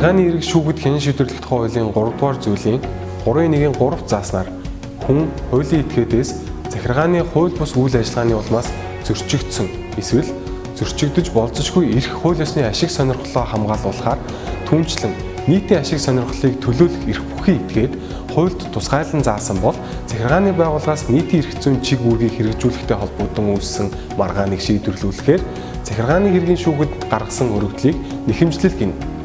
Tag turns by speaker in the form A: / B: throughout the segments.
A: захиргааны эрэг шүүхэд хянан шийдвэрлэх тухай хуулийн 3-р зүйлийн 3.1-ийн 3 зааснаар хүн хуулийн этгээдээс захиргааны хууль бус үйл ажиллагааны улмаас зөрчигдсөн эсвэл зөрчигдөж болзошгүй эрх хууль ёсны ашиг сонирхлоо хамгаалуулахаар түнчлэн нийтийн ашиг сонирхлыг төлөөлөх эрх бүхий этгээд хуульд тусгайлан заасан бол захиргааны байгууллагаас нийтийн эрх зүйн чиг үүргийг хэрэгжүүлэхтэй холбогдсон үүссэн маргааныг шийдвэрлүүлэхээр захиргааны хэргийн шүүхэд гаргасан өргөдлийг нэхэмжлэл гэнэ.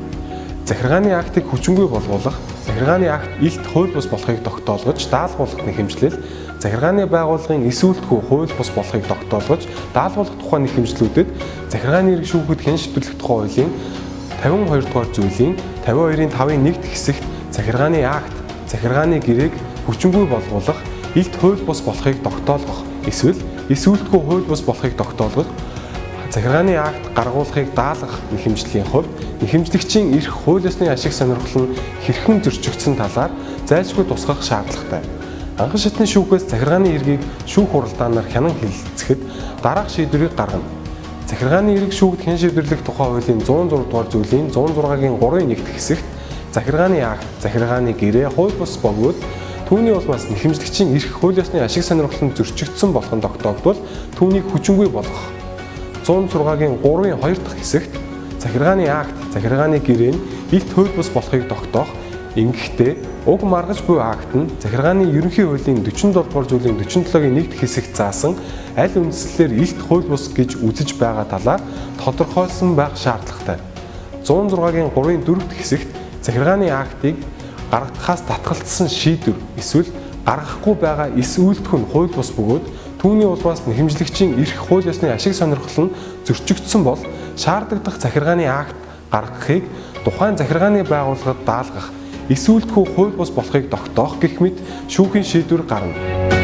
A: Захиргааны актыг хүчингүй болгуулах, захиргааны акт илт хууль бус болохыг тогтоолгож даалгуулах нэхэмжлэл, захиргааны байгууллагын эсвэлтгүй хууль бус болохыг тогтоолгож даалгуулах тухай нэхэмжлүүдэд захиргааны эрэг шүүхэд хянан шийдвэрлэх тухай хуулийн 52 дугаар зүйлийн 52-ийн 5-ын 1-р хэсэгт захиргааны акт, захиргааны гэрээг хүчингүй болгуулах, илт хууль бус болохыг тогтоолгох, эсвэл эсвэлтгүй хууль бус болохыг тогтоолгох, захиргааны акт гаргуулахыг даалгах нэхэмжлийн хувьд нэхэмжлэгчийн эрх хууль ёсны ашиг сонирхол нь хэрхэн зөрчигдсөн талаар зайлшгүй тусгах шаардлагатай. Анхан шатны шүүхээс захиргааны эргийг шүүх хуралдаанаар хянан хэлэлцэхэд дараах шийдвэрийг гаргана. Захиргааны эрэг шүүхэд хянан шийдвэрлэх тухай хуулийн 106 дугаар зүйлийн 106-гийн 3-ын 1-р хэсэгт захиргааны акт, захиргааны гэрээ хууль бус бөгөөд түүний улмаас нэхэмжлэгчийн эрх хууль ёсны ашиг сонирхол нь зөрчигдсөн болох нь тогтоогдвол түүнийг хүчингүй болгох. 106-гийн 3-ын 2 дахь хэсэгт захиргааны акт, захиргааны гэрээ нь илт хууль бус болохыг тогтоох. Ингэхдээ уг маргаж буй акт нь захиргааны ерөнхий хуулийн 47 дугаар зүйлийн 47-гийн 1-р хэсэгт заасан аль үндэслэлээр илт хууль бус гэж үзэж байгаа талаар тодорхойлсон байх шаардлагатай. 106-гийн 3-ын 4 дахь хэсэгт захиргааны актыг гаргахаас татгалзсан шийдвэр эсвэл гаргахгүй байгаа эс үйлдэх нь хууль бус бөгөөд түүний улмаас нэхэмжлэгчийн эрх хууль ёсны ашиг сонирхол нь зөрчигдсөн бол шаардлагадах захиргааны акт гаргахыг тухайн захиргааны байгууллагад даалгах, эс үйлдэхүй хууль бус болохыг тогтоох гэх мэт шүүхийн шийдвэр гарна.